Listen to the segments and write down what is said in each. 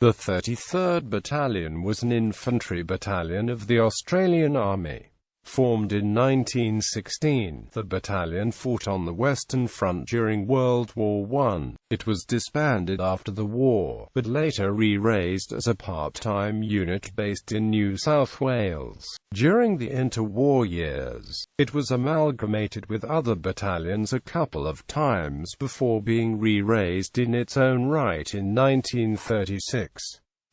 The 33rd Battalion was an infantry battalion of the Australian Army. Formed in 1916, the battalion fought on the Western Front during World War I. It was disbanded after the war, but later re-raised as a part-time unit based in New South Wales. During the interwar years, it was amalgamated with other battalions a couple of times before being re-raised in its own right in 1936.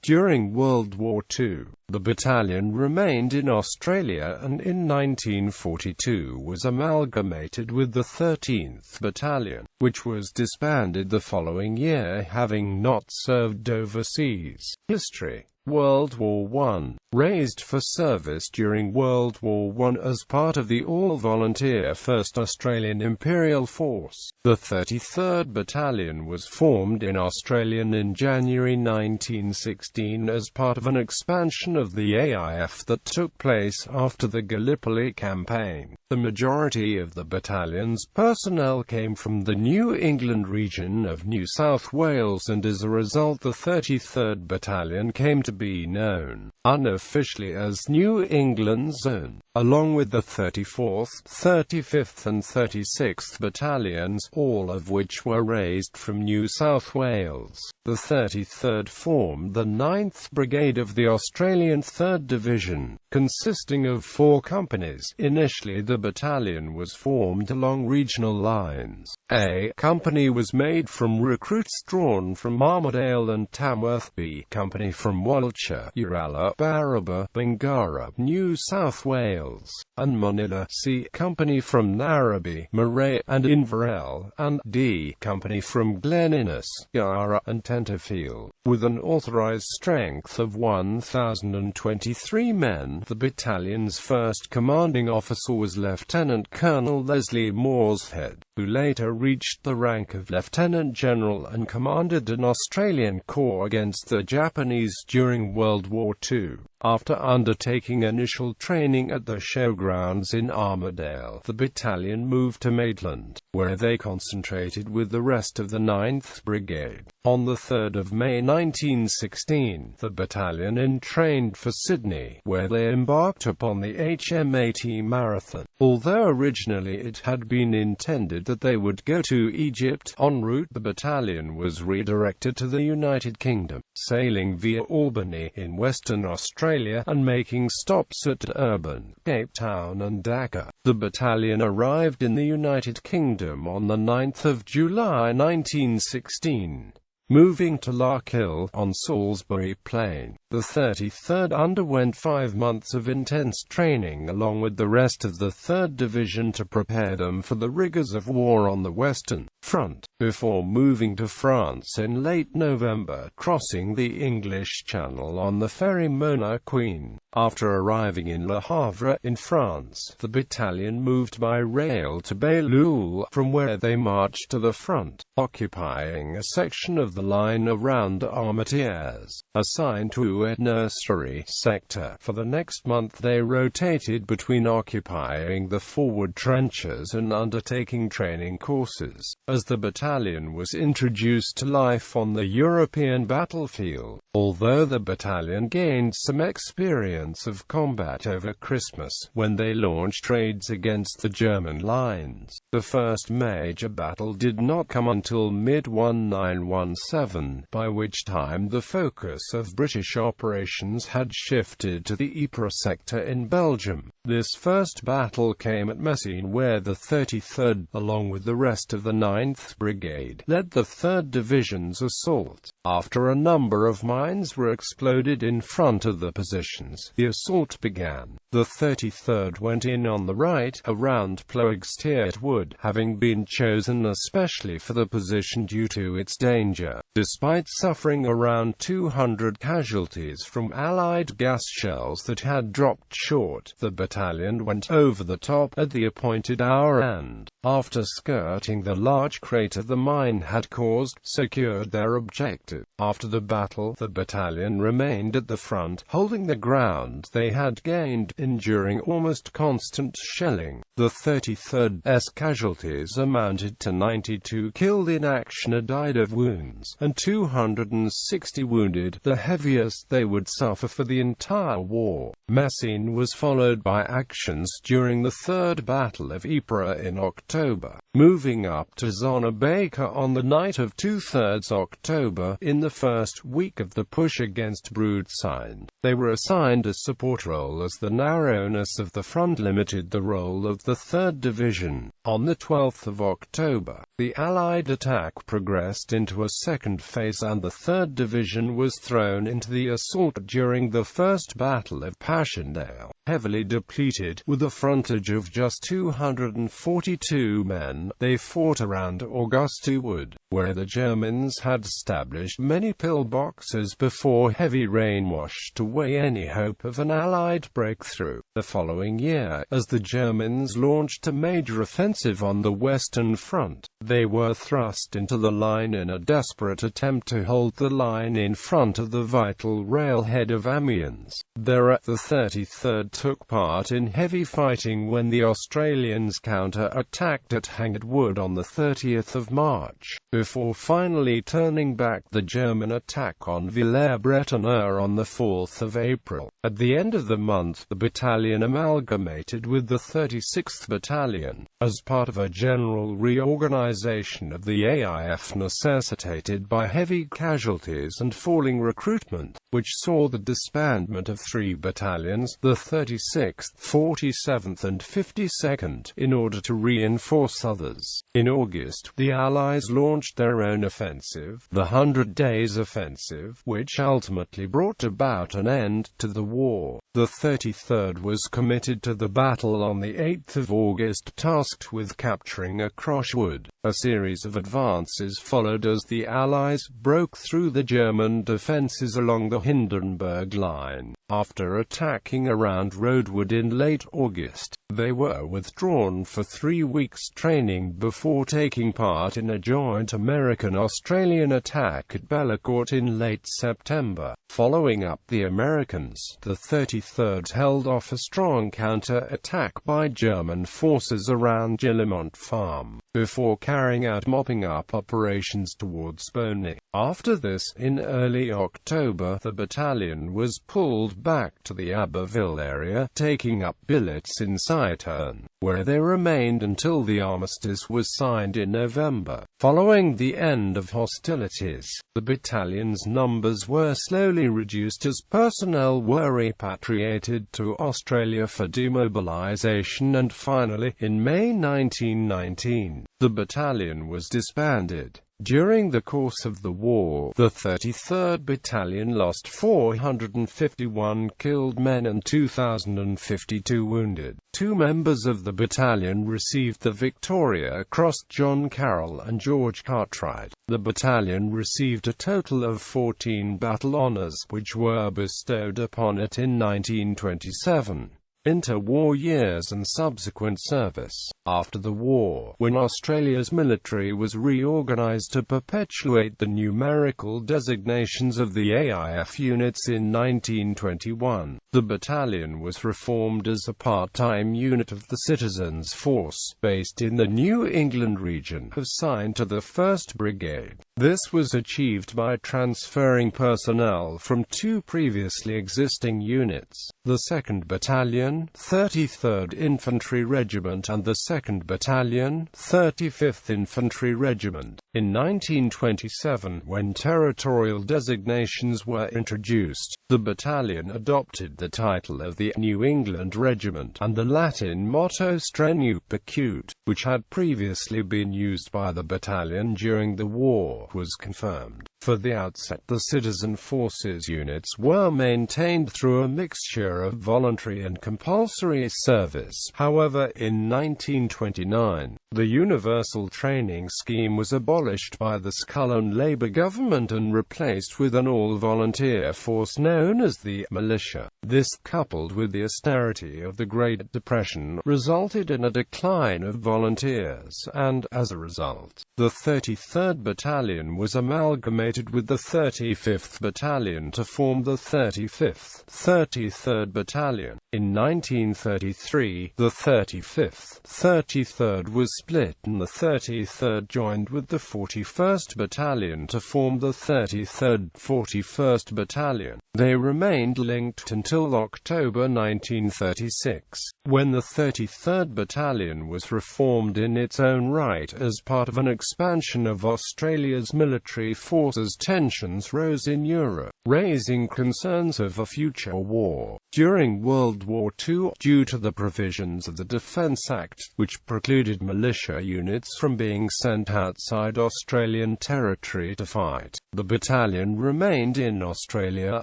During World War II, the battalion remained in Australia and in 1942 was amalgamated with the 13th Battalion, which was disbanded the following year having not served overseas. History. World War I. Raised for service during World War I as part of the all-volunteer 1st Australian Imperial Force, the 33rd Battalion was formed in Australia in January 1916 as part of an expansion of the AIF that took place after the Gallipoli campaign. The majority of the battalion's personnel came from the New England region of New South Wales, and as a result the 33rd Battalion came to be known unofficially as New England Zone, along with the 34th, 35th and 36th Battalions, all of which were raised from New South Wales. The 33rd formed the 9th Brigade of the Australian 3rd Division, consisting of 4 companies. Initially the battalion was formed along regional lines. A company was made from recruits drawn from Armidale and Tamworth. B company from Walcha, Uralla, Barraba, Bingara, New South Wales, and Manila. C company from Narrabee, Murray and Inverell, and D company from Glen Innes, Yarra and Tenterfield. With an authorised strength of 1,023 men, the battalion's first commanding officer was Lieutenant Colonel Leslie Morshead, who later reached the rank of Lieutenant General and commanded an Australian corps against the Japanese during World War II. After undertaking initial training at the showgrounds in Armidale, the battalion moved to Maitland, where they concentrated with the rest of the 9th Brigade. On the 3rd of May 1916, the battalion entrained for Sydney, where they embarked upon the HMAT Marathon. Although originally it had been intended that they would go to Egypt, en route the battalion was redirected to the United Kingdom, sailing via Albany in Western Australia and making stops at Durban, Cape Town and Dhaka. The battalion arrived in the United Kingdom on the 9th of July 1916. Moving to Larkhill, on Salisbury Plain, the 33rd underwent 5 months of intense training along with the rest of the 3rd Division to prepare them for the rigours of war on the Western Front, before moving to France in late November, crossing the English Channel on the ferry Mona Queen. After arriving in Le Havre, in France, the battalion moved by rail to Bailleul, from where they marched to the front, occupying a section of the line around Armentières, assigned to a nursery sector. For the next month they rotated between occupying the forward trenches and undertaking training courses, as the battalion was introduced to life on the European battlefield. Although the battalion gained some experience of combat over Christmas, when they launched raids against the German lines, the first major battle did not come until mid-1917, by which time the focus of British operations had shifted to the Ypres sector in Belgium. This first battle came at Messines, where the 33rd, along with the rest of the 9th Brigade, led the 3rd Division's assault. After a number of mines were exploded in front of the positions, the assault began. The 33rd went in on the right, around Ploegsteert Wood, having been chosen especially for the position due to its danger. Despite suffering around 200 casualties from Allied gas shells that had dropped short, the battalion went over the top at the appointed hour and, after skirting the large crater the mine had caused, secured their objective. expected. After the battle, the battalion remained at the front, holding the ground they had gained, enduring almost constant shelling. The 33rd's casualties amounted to 92 killed in action or died of wounds, and 260 wounded, the heaviest they would suffer for the entire war. Messines was followed by actions during the Third Battle of Ypres in October, moving up to Zona Baker on the night of 2/3 October. In the first week of the push against Broadside, they were assigned a support role as the narrowness of the front limited the role of the 3rd Division. On the 12th of October, the Allied attack progressed into a second phase and the 3rd Division was thrown into the assault during the First Battle of Passchendaele. Heavily depleted, with a frontage of just 242 men, they fought around Augusta Wood, where the Germans had established many pillboxes before heavy rain washed away any hope of an Allied breakthrough. The following year, as the Germans launched a major offensive on the Western Front, they were thrust into the line in a desperate attempt to hold the line in front of the vital railhead of Amiens. The 33rd took part in heavy fighting when the Australians counter-attacked at Hanged Wood on the 30th of March, before finally turning back the German attack on Villers-Bretonneux on the 4th of April. At the end of the month, the battalion amalgamated with the 36th Battalion, as part of a general reorganization of the AIF necessitated by heavy casualties and falling recruitment, which saw the disbandment of 3 battalions, the 36th, 47th and 52nd, in order to reinforce others. In August, the Allies launched their own offensive, the 100 Days Offensive, which ultimately brought about an end to the war. The 33rd was committed to the battle on the 8th of August, tasked with capturing Acrosh Wood. A series of advances followed as the Allies broke through the German defences along the Hindenburg Line. After attacking around Roadwood in late August, they were withdrawn for 3 weeks training before taking part in a joint American-Australian attack at Bellecourt in late September. Following up the Americans, the 33rd held off a strong counter-attack by German forces around Gillimont Farm, before carrying out mopping-up operations towards Boney. After this, in early October, the battalion was pulled back to the Abbeville area, taking up billets in Sauterne, where they remained until the armistice was signed in November. Following the end of hostilities, the battalion's numbers were slowly reduced as personnel were repatriated to Australia for demobilization and finally, in May 1919, the battalion was disbanded. During the course of the war, the 33rd Battalion lost 451 killed men and 2,052 wounded. 2 members of the battalion received the Victoria Cross, John Carroll and George Cartwright. The battalion received a total of 14 battle honours, which were bestowed upon it in 1927. Interwar years and subsequent service. After the war, when Australia's military was reorganised to perpetuate the numerical designations of the AIF units in 1921, the battalion was reformed as a part-time unit of the Citizens' Force, based in the New England region, assigned to the 1st Brigade. This was achieved by transferring personnel from 2 previously existing units, the 2nd Battalion, 33rd Infantry Regiment and the 2nd Battalion, 35th Infantry Regiment. In 1927, when territorial designations were introduced, the battalion adopted the title of the New England Regiment, and the Latin motto Strenu Percut, which had previously been used by the battalion during the war, was confirmed. For the outset, the citizen forces units were maintained through a mixture of voluntary and compulsory service. However, in 1929, The Universal Training Scheme was abolished by the Scullin Labour government and replaced with an all-volunteer force known as the militia. This, coupled with the austerity of the Great Depression, resulted in a decline of volunteers, and, as a result, the 33rd Battalion was amalgamated with the 35th Battalion to form the 35th, 33rd Battalion. In 1933, the 35th, 33rd was split and the 33rd joined with the 41st Battalion to form the 33rd, 41st Battalion. They remained linked until October 1936, when the 33rd Battalion was reformed in its own right as part of an expansion of Australia's military forces. Tensions rose in Europe, raising concerns of a future war. During World War II, due to the provisions of the Defence Act, which precluded militia units from being sent outside Australian territory to fight, the battalion remained in Australia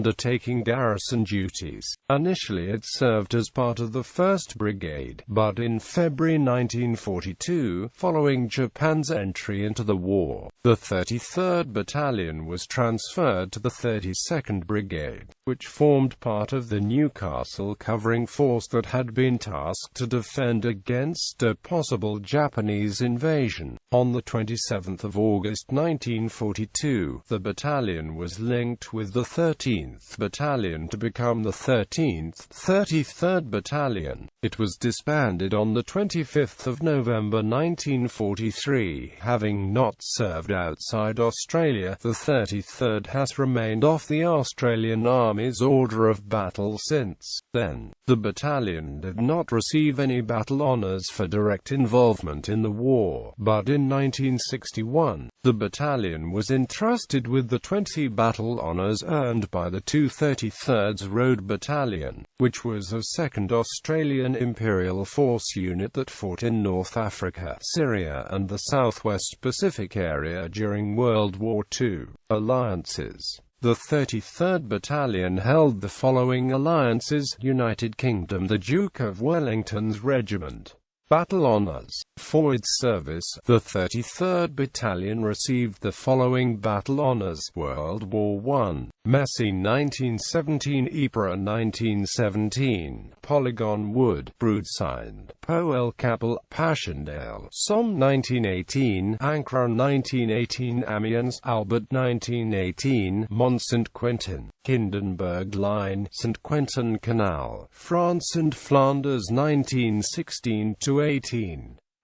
undertaking garrison duties. Initially it served as part of the 1st Brigade, but in February 1942, following Japan's entry into the war, the 33rd Battalion was transferred to the 32nd Brigade, which formed part of the Newcastle covering force that had been tasked to defend against a possible Japanese invasion. On the 27th of August 1942, the battalion was linked with the 13th Battalion to become the 13th, 33rd Battalion. It was disbanded on the 25th of November 1943. Having not served outside Australia, the 33rd has remained off the Australian Army's order of battle since then. The battalion did not receive any battle honours for direct involvement in the war, but in 1961, the battalion was entrusted with the 20 battle honours earned by the 233rd Road Battalion, which was a 2nd Australian Imperial Force unit that fought in North Africa, Syria and the Southwest Pacific area during World War II. Alliances. The 33rd Battalion held the following alliances: United Kingdom, the Duke of Wellington's Regiment. Battle Honours. For its service, the 33rd Battalion received the following battle honours: World War I, Messines 1917, Ypres 1917, Polygon Wood, Broadside, Po El Capel, Passchendaele, Somme 1918, Ancre 1918, Amiens, Albert 1918, Mont Saint-Quentin, Hindenburg Line, St. Quentin Canal, France and Flanders 1916–18.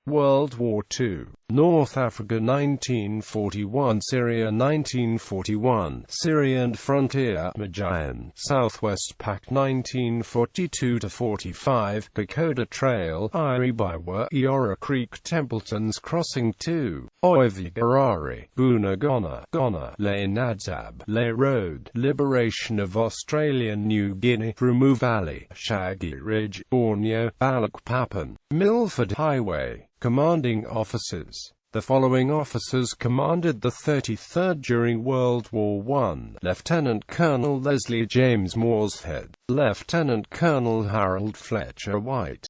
World War II. North Africa 1941, Syria 1941, Syria and Frontier, Majayan, Southwest Pac 1942–45, Kokoda Trail, Iri Biwa, Eora Creek, Templeton's Crossing 2, Oivigarari, Buna Gona, Le Nadzab, Le Road, Liberation of Australian New Guinea, Rumu Valley, Shaggy Ridge, Borneo, Balikpapan, Milford Highway. Commanding officers. The following officers commanded the 33rd during World War I: Lieutenant Colonel Leslie James Morshead, Lieutenant Colonel Harold Fletcher White,